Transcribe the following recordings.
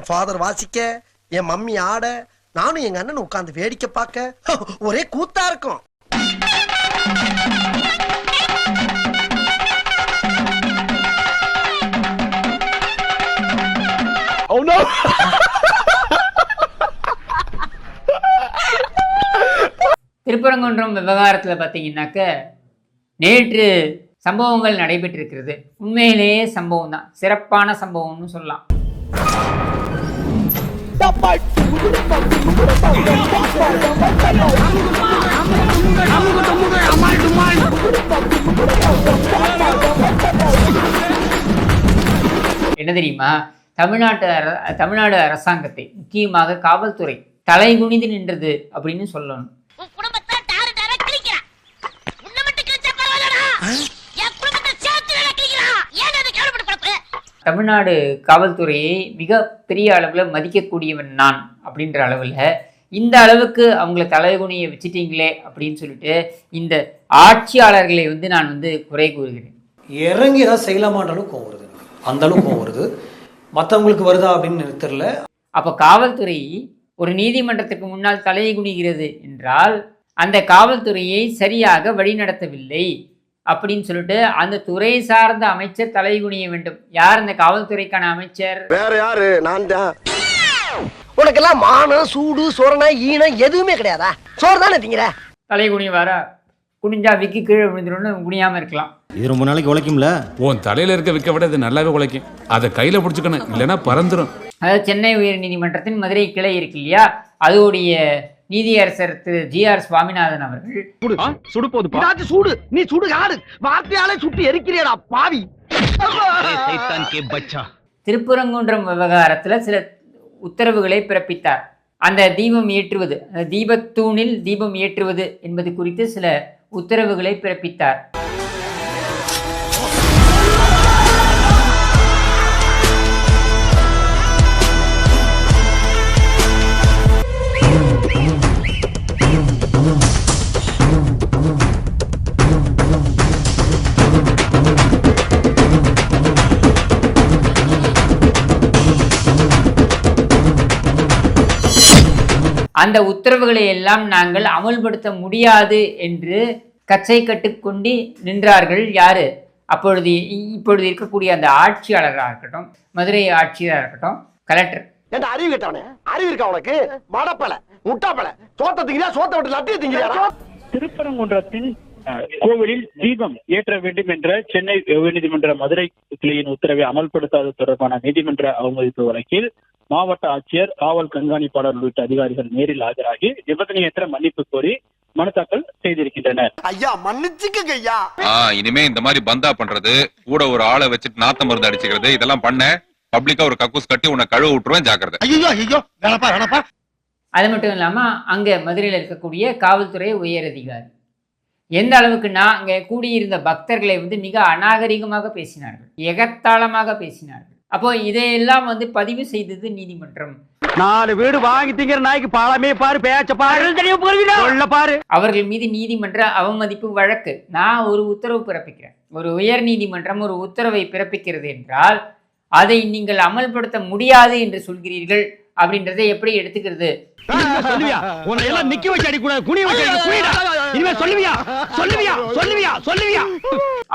என் father வாசிக்க, என் mummy ஆட, நானும் எங்க அண்ணன் உட்கார்ந்து வேடிக்கை பார்க்க ஒரே கூத்தா இருக்கும். Oh no! திருப்பரங்குன்றம் விவகாரத்தில் பார்த்தீங்கன்னாக்க நேற்று சம்பவங்கள் நடைபெற்றிருக்கிறது. உண்மையிலேயே சம்பவம் தான், சிறப்பான சம்பவம்னு சொல்லலாம். என்ன தெரியுமா, தமிழ்நாடு அரசாங்கத்தை, முக்கியமாக காவல்துறை தலைகுனிந்து நின்றது அப்படின்னு சொல்லணும். தமிழ்நாடு காவல்துறையை மிக பெரிய அளவில் மதிக்கக்கூடியவன் நான் அப்படின்ற அளவில் இந்த அளவுக்கு அவங்கள தலைகுனியை வச்சுட்டீங்களே அப்படின்னு சொல்லிட்டு இந்த ஆட்சியாளர்களை நான் குறை கூறுகிறேன். இறங்கி ஏதாவது செய்யலாமான்ற அளவுக்கு கோவம் வருது, அந்த அளவுக்கு கோவம் வருது. மற்றவங்களுக்கு வருதா அப்படின்னு எனக்கு தெரியல. அப்போ காவல்துறை ஒரு நீதிமன்றத்துக்கு முன்னால் தலை குனிகிறது என்றால் அந்த காவல்துறையை சரியாக வழிநடத்தவில்லை அப்படின்னு சொல்லிட்டு அந்த துறை சார்ந்த அமைச்சர் தலைகுனிய வேண்டும். யார் அந்த காவல்துறைக்கான அமைச்சர்? வேற யாரு? நான் தான். உனக்கெல்லாம் மானம், சூடு, சொரணை, ஈனம் எதுவுமே கிடையாதா? சோறு தானே திங்கிற. தலைகுனி வாரா, குனிஞ்சா விக்கி கீழே விழுந்துடும், குனியாம இருக்கலாம். இது ரொம்ப நாளைக்கு உழைக்கும்ல. உன் தலையில இருக்க விக்க விட இது நல்லாவே உழைக்கும். அதை கையில பிடிச்சுக்கணும், இல்லைன்னா பறந்துடும். அதாவது சென்னை உயர் நீதிமன்றத்தின் மதுரை கிளை இருக்கு இல்லையா, அதோடைய நீதியரசர் திரு ஜி.ஆர். சுவாமிநாதன் அவர்கள் சூடு, நீ சுடு காடு வார்த்தையாலே சுட்டு எரிக்கிறேடா பாவி. திருப்பரங்குன்றம் விவகாரத்துல சில உத்தரவுகளை பிறப்பித்தார். அந்த தீபம் ஏற்றுவது, தீபத்தூணில் தீபம் ஏற்றுவது என்பது குறித்து சில உத்தரவுகளை பிறப்பித்தார். அந்த உத்தரவுகளை எல்லாம் நாங்கள் அமல்படுத்த முடியாது என்று கச்சை கட்டுக்கொண்டு நின்றார்கள். யாரு? இப்பொழுது இருக்கக்கூடிய அந்த ஆட்சியாளராக இருக்கட்டும், மதுரை ஆட்சியராக இருக்கட்டும், கலெக்டர். அறிவு கேட்டவனே, அறிவு இருக்கா உனக்கு? மடப்பல, முட்டாப்பல, சோத்த திங்கிறியா? சோத்த விட்டு லட்டிய திங்கிறியா? திருப்பரங்குன்றத்தின் கோவிலில் தீபம் ஏற்ற வேண்டும் என்ற சென்னை உயர்நீதிமன்ற மதுரை கிளையின் உத்தரவை அமல்படுத்தாத தொடர்பான நீதிமன்ற அவமதிப்பு வழக்கில் மாவட்ட ஆட்சியர், காவல் கண்காணிப்பாளர் உள்ளிட்ட அதிகாரிகள் நேரில் ஆஜராகி நிபந்தனையற்ற மன்னிப்பு கோரி மனு தாக்கல் செய்திருக்கின்றனர். ஐயா மன்னிச்சுக்கங்க ஐயா. இனிமே இந்த மாதிரி பந்தா பண்றது, கூட ஒரு ஆளை வச்சுட்டு நாத்த மருந்து அடிச்சுக்கிறது, இதெல்லாம் பண்ண பப்ளிக்கா ஒரு கக்கூஸ் கட்டி உன்னை கழுவ விட்டுருவேன், ஜாக்கிரதை. அது மட்டும் இல்லாம அங்க மதுரையில் இருக்கக்கூடிய காவல்துறை உயர் அதிகாரி எந்த அளவுக்குன்னா அங்க கூடியிருந்த பக்தர்களை மிக அநாகரிகமாக பேசினார்கள், எகத்தாளமாக பேசினார்கள். அப்போ இதையெல்லாம் பதிவு செய்தது நீதிமன்றம். 4 வீடு வாங்கி திங்கிற நாய்க்கு பாலமே பாரு, பேச்ச பாரு. அவர்கள் மீது நீதிமன்ற அவமதிப்பு வழக்கு. நான் ஒரு உத்தரவு பிறப்பிக்கிறேன், ஒரு உயர் நீதிமன்றம் ஒரு உத்தரவை பிறப்பிக்கிறது என்றால் அதை நீங்கள் அமல்படுத்த முடியாது என்று சொல்கிறீர்கள் அப்படின்றதை எப்படி எடுத்துக்கிறது?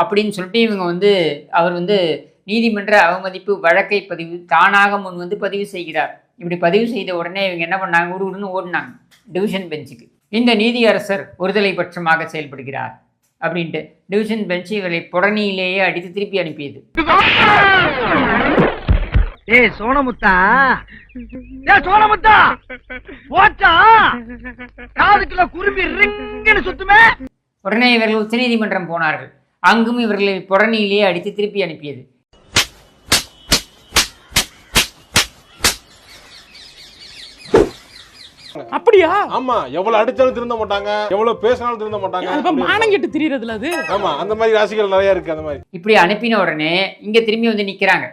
அப்படின்னு சொல்லிட்டு இவங்க அவர் நீதிமன்ற அவமதிப்பு வழக்கை தானாக முன் பதிவு செய்கிறார். இப்படி பதிவு செய்த உடனே இவங்க என்ன பண்ணாங்க? உடனே ஓடினாங்க டிவிஷன் பெஞ்சுக்கு. இந்த நீதியரசர் ஒருதலை பட்சமாக செயல்படுகிறார் அப்படின்ட்டு டிவிஷன் பெஞ்ச் இவரை புடனியிலேயே அடித்து திருப்பி அனுப்பியது. சோனமுத்தா குரும்பி சுத்துமே. உடனே இவர்கள் உச்ச நீதிமன்றம் போனார்கள். அங்கும் இவர்களை புடனியிலேயே அடித்து திருப்பி அனுப்பியது. அப்படியா? ஆமா, எவ்வளவு அடிச்சாலும் திருந்த மாட்டாங்க, எவ்வளவு பேசினாலும் திருந்த மாட்டாங்க. மானம் கெட்டு திரியறதுல அது. ஆமா, அந்த மாதிரி ராசிகள் நிறைய இருக்கு. அந்த மாதிரி இப்படி அனுப்பின உடனே இங்க திரும்பி நிக்கிறாங்க.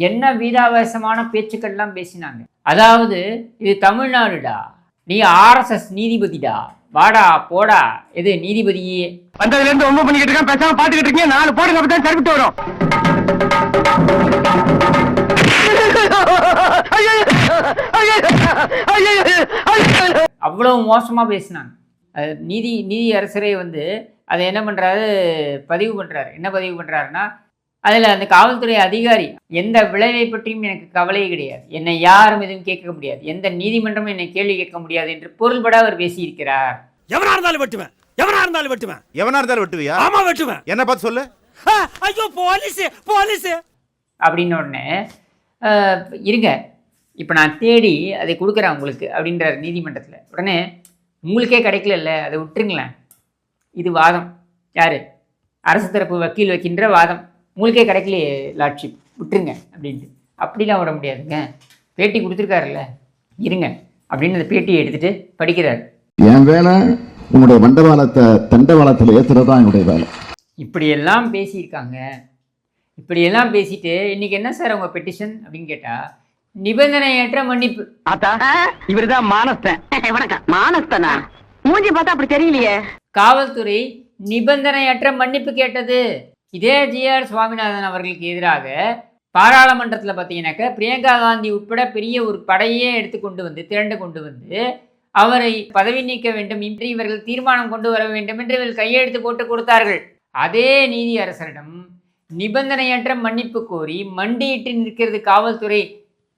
என்ன வீதாவேசமான பேச்சுக்கள்லாம் பேசினாங்க. அதாவது இது தமிழ்நாடுடா, நீ RSS நீதிபதிடா, வாடா போடா, எது நீதிபதியே வந்ததுல இருந்து ரொம்ப பண்ணிக்கிட்டு இருக்கேன், பேசாம பாத்துக்கிட்டு இருக்கீங்க. 4 போடுங்க, அப்பதான் சரிவிட்டு வரும். அவ்வளவு மோசமா பேசினாங்க. நீதி அரசரே வந்து அதை என்ன பண்றாரு, பதிவு பண்றாரு. என்ன பதிவு பண்றாருன்னா, அதில் அந்த காவல்துறை அதிகாரி எந்த விளைவை பற்றியும் எனக்கு கவலையே கிடையாது, என்னை யாரும் எதுவும் கேட்க முடியாது, எந்த நீதிமன்றமும் என்னை கேள்வி கேட்க முடியாது என்று பொருள்பட அவர் பேசியிருக்கிறார். எவனா இருந்தாலும் வெட்டுவேன், எவனா இருந்தாலும் வெட்டுவேன். எவனா இருந்தாலும் வெட்டுவியா? ஆமா வெட்டுவேன். என்ன பார்த்து சொல்லு. ஐயோ போலீஸ் போலீஸ் அப்படின்ன உடனே இருங்க, இப்போ நான் தேடி அதை கொடுக்குறேன் உங்களுக்கு அப்படின்றார் நீதிமன்றத்தில். உடனே உங்களுக்கே கிடைக்கல, அதை விட்டுருங்களேன். இது வாதம், யார் அரசு தரப்பு வக்கீல் வைக்கின்ற வாதம். உங்களுக்கே கிடைக்கலையே லாட்சிப், விட்டுருங்க அப்படின்ட்டு. அப்படிலாம் விட முடியாதுங்க, பேட்டி கொடுத்துருக்காருல்ல, இருங்க அப்படின்னு அந்த பேட்டியை எடுத்துகிட்டு படிக்கிறார். என் வேலை உன்னுடைய மண்டபாலத்தை தண்டவாளத்தில் ஏற்றுறதான் என்னுடைய வேலை. இப்படியெல்லாம் பேசியிருக்காங்க. இப்படியெல்லாம் பேசிட்டு இன்னைக்கு என்ன சார் உங்கள் பெட்டிஷன் அப்படின்னு கேட்டால், நிபந்தனையற்ற மன்னிப்பு. இவருதான் மானஸ்தன். வணக்கம். மானஸ்தனா? மூஞ்சி பார்த்தா அப்படி தெரியலையே. காவல்துறை நிபந்தனையற்ற மன்னிப்பு கேட்டது. இதே ஜிஆர் சுவாமிநாதன் அவர்களுக்கு எதிராக பாராளுமன்றத்தில் பார்த்தீங்கன்னாக்க பிரியங்கா காந்தி உட்பட பெரிய ஒரு படையே திரண்டு கொண்டு வந்து அவரை பதவி நீக்க வேண்டும் என்று இவர்கள் தீர்மானம் கொண்டு வர வேண்டும் என்று இவர்கள் கையெழுத்து போட்டு கொடுத்தார்கள். அதே நீதி அரசரிடம் நிபந்தனையற்ற மன்னிப்பு கோரி மண்டியிட்டு நிற்கிறது காவல்துறை.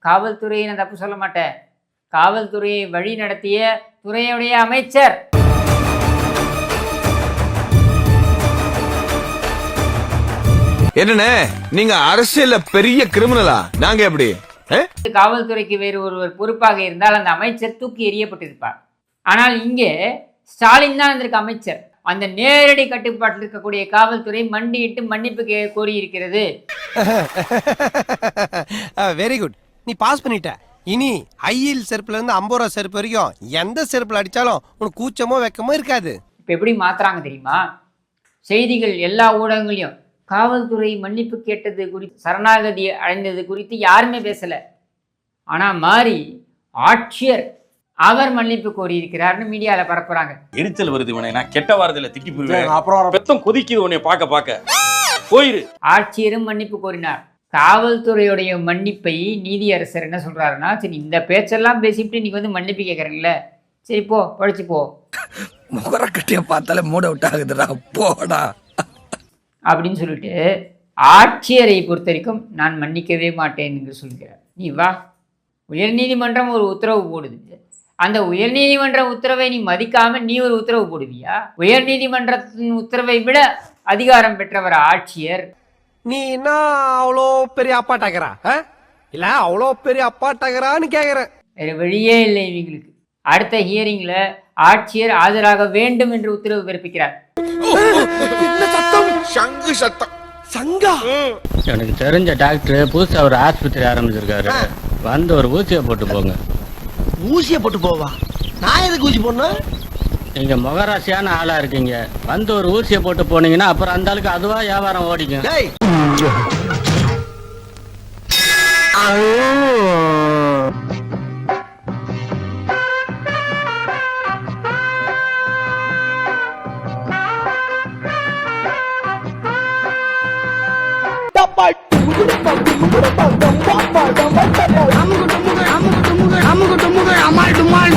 காவல்துறையை நான் தப்பு சொல்ல மாட்டேன், காவல்துறையை வழி நடத்திய துறையுடைய அமைச்சர். என்னண்ணே நீங்க அரசியல்ல பெரிய கிரிமினலா? நாங்க எப்படி? காவல்துறைக்கு வேறு ஒருவர் பொறுப்பாக இருந்தால் அந்த அமைச்சர் தூக்கி எறியப்பட்டிருப்பார். ஆனால் இங்கே ஸ்டாலின் தான் இருந்திருக்க அமைச்சர். அந்த நேரடி கட்டுப்பாட்டில் இருக்கக்கூடிய காவல்துறை மண்டியிட்டு மன்னிப்பு கோரி இருக்கிறது. வெரி குட், நீ பாஸ் பண்ணிட்ட. இனி ஹையில் செருப்புல இருந்து 50 ரூபா செருப்பு வரைக்கும் எந்த செருப்புல அடிச்சாலும் உனக்கு கூச்சமோ வெக்கமோ இருக்காது. இப்போ எப்படி மாத்துறாங்க தெரியுமா? செய்திகள் எல்லா ஊடகங்களையும் காவல்துறை மன்னிப்பு கேட்டது குறித்து, சரணாகதி அடைந்தது குறித்து யாருமே பேசலை. ஆனால் மாறி ஆட்சியர் அவர் மன்னிப்பு கோரி இருக்கிறார்னு மீடியாவில் பரப்புறாங்க. எரிச்சல் வருது உனே, நான் கெட்ட வாரத்தில் திக்கி போயிருவேன். அப்புறம் பெத்தம் கொதிக்குது உன்னை பார்க்க போயிரு. ஆட்சியரும் மன்னிப்பு கோரினார். காவல்துறையுடைய மன்னிப்பை நீதியரசர் என்ன சொல்றாருன்னா, சரி இந்த பேச்செல்லாம் பேசிட்டு நீங்க வந்து மன்னிப்பு கேட்கறீங்களே, சரி போ படிச்சு போ. முகரக்கட்டைய பார்த்தாலே மூட விட்டாகுதுடா, போடா அப்படின்னு சொல்லிட்டு ஆட்சியரை பொறுத்த வரைக்கும் நான் மன்னிக்கவே மாட்டேன் என்று சொல்கிறார். நீ வா, உயர்நீதிமன்றம் ஒரு உத்தரவு போடுது, அந்த உயர்நீதிமன்ற உத்தரவை நீ மதிக்காம நீ ஒரு உத்தரவு போடுவியா? உயர்நீதிமன்றத்தின் உத்தரவை விட அதிகாரம் பெற்றவர் ஆட்சியர். நீ என்ன அவ்வளோ பெரிய அப்பாட்டாக்கிறா இல்ல அவ்வளோ பெரிய அப்பாட்டாகிறான்னு கேக்குறேன். வேற வழியே இல்லை இவங்களுக்கு. அடுத்த ஹியரிங்ல ஆட்சியர் ஆஜராக வேண்டும் என்று உத்தரவு பிறப்பிக்கிறார். சங்கு சத்தம். சங்கா? எனக்கு தெரிஞ்ச டாக்டர் புதுசா ஒரு ஆஸ்பத்திரி ஆரம்பிச்சிருக்காரு, வந்து ஒரு ஊசியை போட்டு போங்க. ஊசியை போட்டு போவா? நான் எதுக்கு ஊசி போடணும்? நீங்க முகராசியான ஆளா இருக்கீங்க, வந்து ஒரு ஊசியை போட்டு போனீங்கன்னா அப்புறம் அந்த ஆளுக்கு அதுவா வியாபாரம் ஓடிக்கும். அமுகு டுமுகு அமால் டுமால்